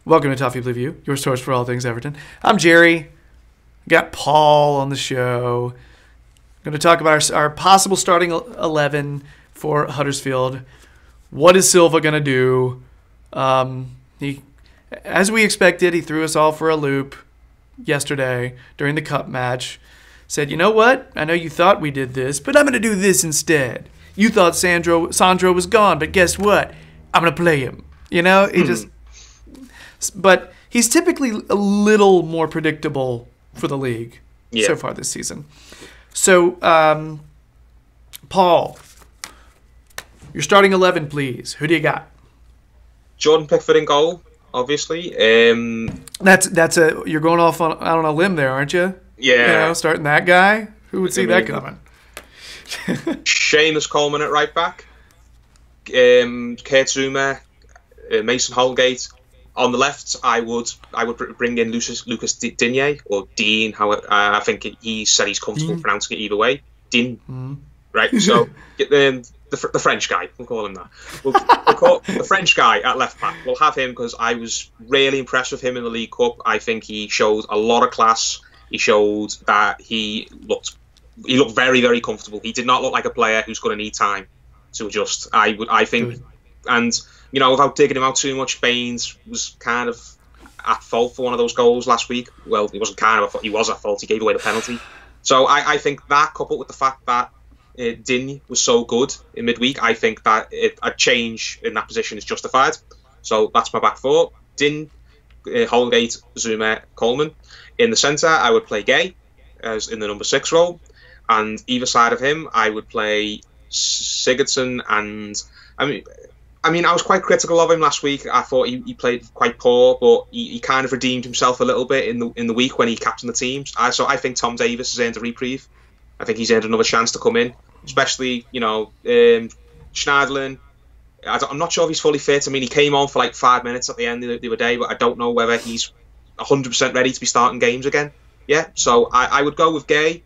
Welcome to Toffee View, your source for all things Everton. I'm Gerry. Got Paul on the show. Going to talk about our possible starting 11 for Huddersfield. What is Silva going to do? He, as we expected, he threw us all for a loop yesterday during the cup match. Said, you know what? I know you thought we did this, but I'm going to do this instead. You thought Sandro was gone, but guess what? I'm going to play him. You know, he just... But he's typically a little more predictable for the league so far this season. So, Paul, your starting 11, please. Who do you got? Jordan Pickford in goal, obviously. You're going off out on a limb there, aren't you? Yeah. You know, starting that guy. Who would see that coming? Seamus Coleman at right back. Kurt Zuma, Mason Holgate. On the left, I would bring in Lucas Digne or Dean. I think he said he's comfortable pronouncing it either way. Dean, right? So the French guy, we'll call him that. We'll call the French guy at left back. We'll have him because I was really impressed with him in the League Cup. I think he showed a lot of class. He showed that he looked very, very comfortable. He did not look like a player who's going to need time to adjust. I think, and. You know, without digging him out too much, Baines was kind of at fault for one of those goals last week. Well, he wasn't kind of he was at fault. He gave away the penalty. So I think that, coupled with the fact that Digne was so good in midweek, I think that a change in that position is justified. So that's my back four. Digne, Holgate, Zuma, Coleman. In the centre, I would play Gay as in the number 6 role. And either side of him, I would play Sigurdsson and... I mean, I was quite critical of him last week. I thought he played quite poor, but he kind of redeemed himself a little bit in the week when he captained the team. So I think Tom Davies has earned a reprieve. I think he's earned another chance to come in, especially, you know, Schneiderlin. I'm not sure if he's fully fit. I mean, he came on for like 5 minutes at the end of the other day, but I don't know whether he's 100% ready to be starting games again. Yeah, so I would go with Gay,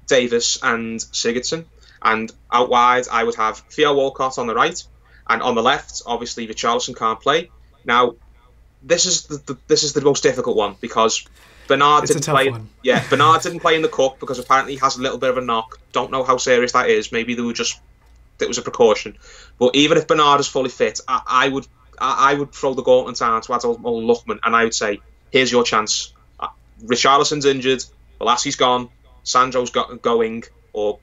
Davies and Sigurdsson. And out wide, I would have Theo Walcott on the right. And on the left, obviously, Richarlison can't play. Now, this is the most difficult one because Bernard didn't play. Yeah, Bernard didn't play in the cup because apparently he has a little bit of a knock. Don't know how serious that is. Maybe it was a precaution. But even if Bernard is fully fit, I would throw the gauntlet down to Adel Luckman, and I would say, here's your chance. Richarlison's injured. Bolassi's gone. Sandro's going or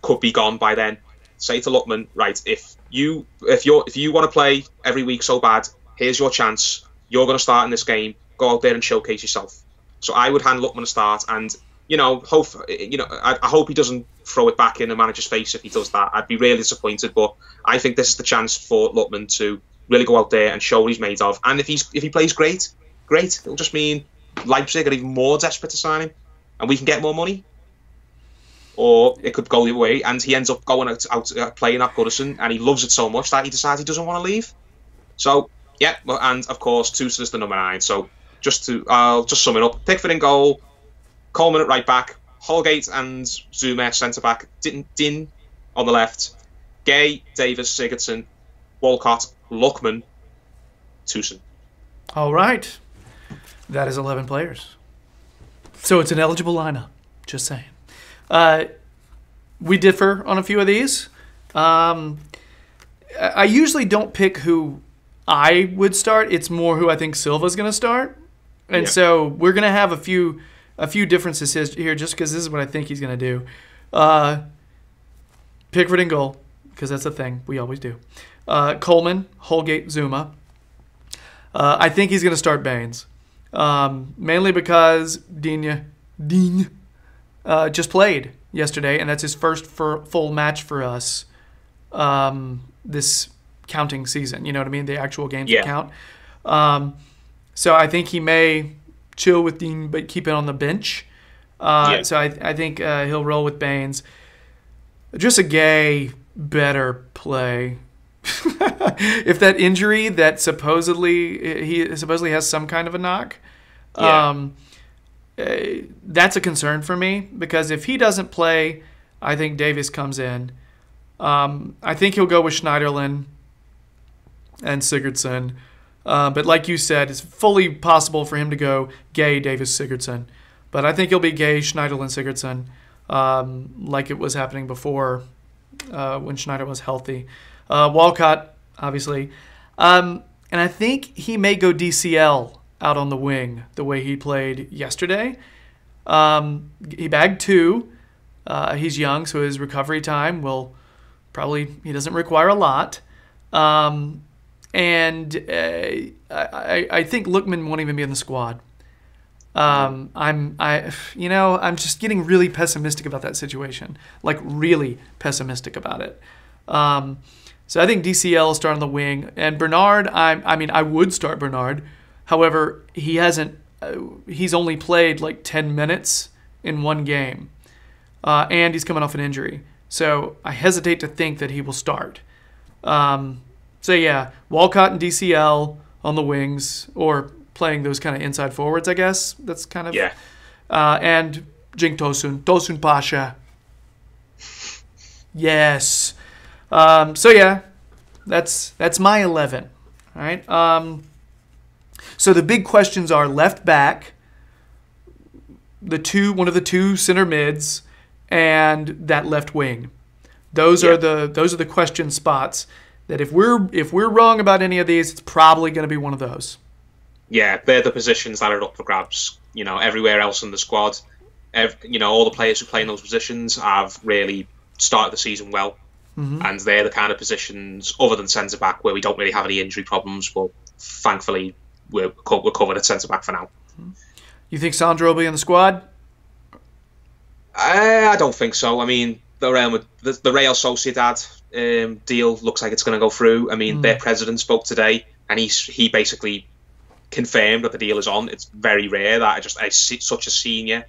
could be gone by then. Say to Luckman, right, if you want to play every week so bad, here's your chance. You're going to start in this game. Go out there and showcase yourself. So I would hand Luckman a start, and I hope he doesn't throw it back in the manager's face if he does that. I'd be really disappointed, but I think this is the chance for Luckman to really go out there and show what he's made of. And if he plays great, it'll just mean Leipzig are even more desperate to sign him, and we can get more money. Or it could go the other way, and he ends up going out playing at Goodison, and he loves it so much that he decides he doesn't want to leave. So, yeah, and of course, Tuchel is the number 9. So, I'll just sum it up. Pickford in goal, Coleman at right back, Holgate and Zuma centre back, Din on the left, Gay, Davies, Sigurdsson, Walcott, Luckman, Tuchel. All right. That is 11 players. So it's an eligible lineup. Just saying. We differ on a few of these. I usually don't pick who I would start. It's more who I think Silva's going to start. And so we're going to have a few differences here just because this is what I think he's going to do. Pickford in goal, because that's a thing. We always do. Coleman, Holgate, Zuma. I think he's going to start Baines. Mainly because Digne just played yesterday, and that's his first full match for us this counting season. You know what I mean? The actual games that count. So I think he may chill with Dean, but keep it on the bench. So I think he'll roll with Baines. Just a Gay better play. If that injury that he supposedly has some kind of a knock, that's a concern for me, because if he doesn't play, I think Davies comes in. I think he'll go with Schneiderlin and Sigurdsson. But like you said, it's fully possible for him to go Gay, Davis, Sigurdsson. But I think he'll be Gay, Schneiderlin, Sigurdsson, like it was happening before when Schneider was healthy. Walcott, obviously. And I think he may go DCL out on the wing the way he played yesterday. He bagged 2. He's young, so his recovery time will probably, he doesn't require a lot. I think Lookman won't even be in the squad. I'm just getting really pessimistic about that situation, like really pessimistic about it. So I think DCL will start on the wing, and Bernard. I would start Bernard. However, he's only played like 10 minutes in one game, and he's coming off an injury. So I hesitate to think that he will start. So yeah, Walcott and DCL on the wings, or playing those kind of inside forwards, I guess. That's kind of and Cenk Tosun Pasha. Yes. So yeah, that's my 11. All right. So the big questions are left back, one of the 2 center mids, and that left wing. Those are the question spots that if we're wrong about any of these, it's probably going to be one of those. Yeah, they're the positions that are up for grabs. Everywhere else in the squad, all the players who play in those positions have really started the season well. Mm-hmm. And they're the kind of positions, other than centre-back, where we don't really have any injury problems, but thankfully we're covered at centre-back for now. You think Sandro will be in the squad? I don't think so. I mean, the Real Sociedad deal looks like it's going to go through. I mean, their president spoke today, and he basically confirmed that the deal is on. It's very rare that such a senior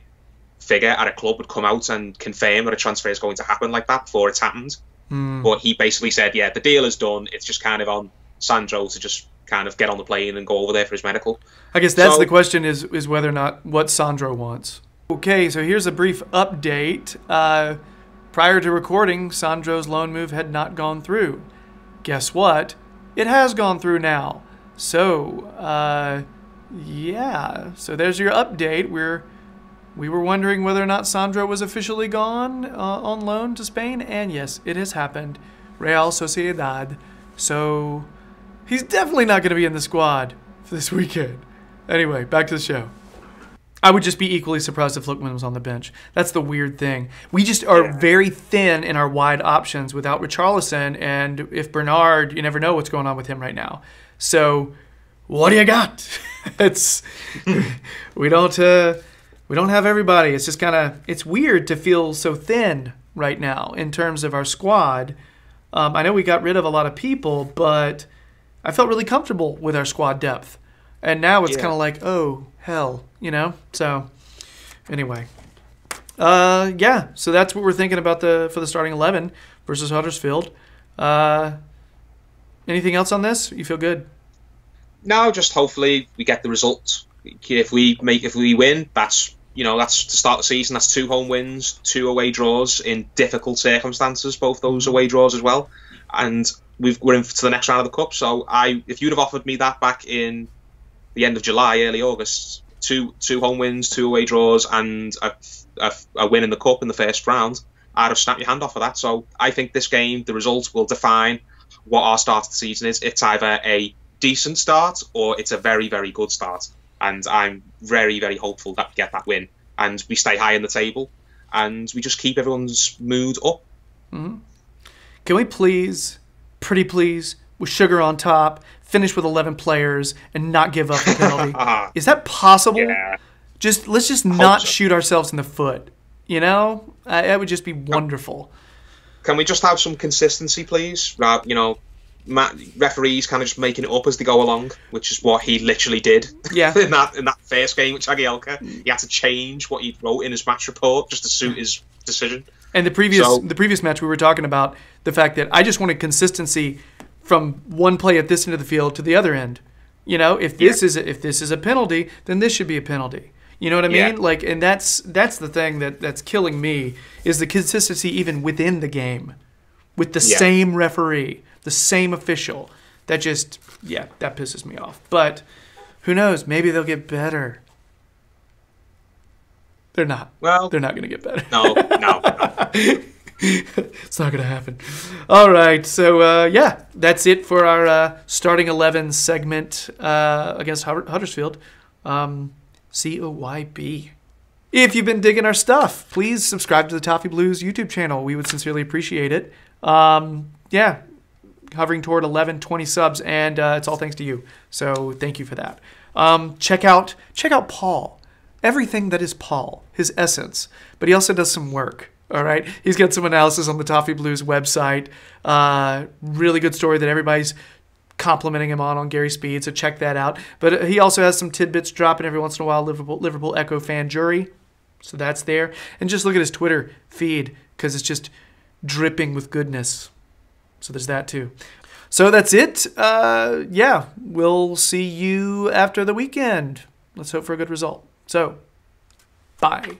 figure at a club would come out and confirm that a transfer is going to happen like that before it's happened. But he basically said, yeah, the deal is done. It's just kind of on Sandro to just kind of get on the plane and go over there for his medical. I guess that's the question is whether or not what Sandro wants. Okay, so here's a brief update. Prior to recording, Sandro's loan move had not gone through. Guess what? It has gone through now. So, yeah. So there's your update. We were wondering whether or not Sandro was officially gone on loan to Spain, and yes, it has happened. Real Sociedad. So he's definitely not going to be in the squad for this weekend. Anyway, back to the show. I would just be equally surprised if Lookman was on the bench. That's the weird thing. We just are very thin in our wide options without Richarlison, and if Bernard, you never know what's going on with him right now. So, what do you got? We don't have everybody. It's just it's weird to feel so thin right now in terms of our squad. I know we got rid of a lot of people, but I felt really comfortable with our squad depth. And now it's kind of like, oh, hell, So, anyway. So that's what we're thinking about for the starting 11 versus Huddersfield. Anything else on this? You feel good? No, just hopefully we get the result. If we win, that's to start the season. That's 2 home wins, 2 away draws in difficult circumstances. Both those away draws as well, and we're in to the next round of the cup. So if you'd have offered me that back in the end of July, early August, two home wins, 2 away draws, and a win in the cup in the first round, I'd have snapped your hand off of that. So I think this game, the results will define what our start of the season is. It's either a decent start or it's a very, very good start. And I'm very, very hopeful that we get that win and we stay high in the table and we just keep everyone's mood up. Mm-hmm. Can we please, pretty please, with sugar on top, finish with 11 players and not give up the penalty? Is that possible? Yeah. Let's just not shoot ourselves in the foot. That would just be wonderful. Can we just have some consistency, please? Referees kind of just making it up as they go along, which is what he literally did. Yeah. in that first game with Jagielka, he had to change what he wrote in his match report just to suit his decision. And the previous match, we were talking about the fact that I just wanted consistency from one play at this end of the field to the other end. If this is a penalty, then this should be a penalty. You know what I mean? Like, and that's the thing that's killing me is the consistency even within the game, with the same referee, the same official. That just, yeah, that pisses me off. But who knows? Maybe they'll get better. They're not. Well, they're not going to get better. No. It's not going to happen. All right. So, yeah, that's it for our starting 11 segment against Huddersfield. COYB. If you've been digging our stuff, please subscribe to the Toffee Blues YouTube channel. We would sincerely appreciate it. Yeah, hovering toward 11, 20 subs, and it's all thanks to you. So thank you for that. Check out Paul. Everything that is Paul, his essence. But he also does some work. All right, he's got some analysis on the Toffee Blues website. Really good story that everybody's complimenting him on Gary Speed, so check that out. But he also has some tidbits dropping every once in a while. Liverpool Echo fan Gerry, so that's there. And just look at his Twitter feed because it's just dripping with goodness. So there's that too. So that's it. Yeah, we'll see you after the weekend. Let's hope for a good result. So, bye.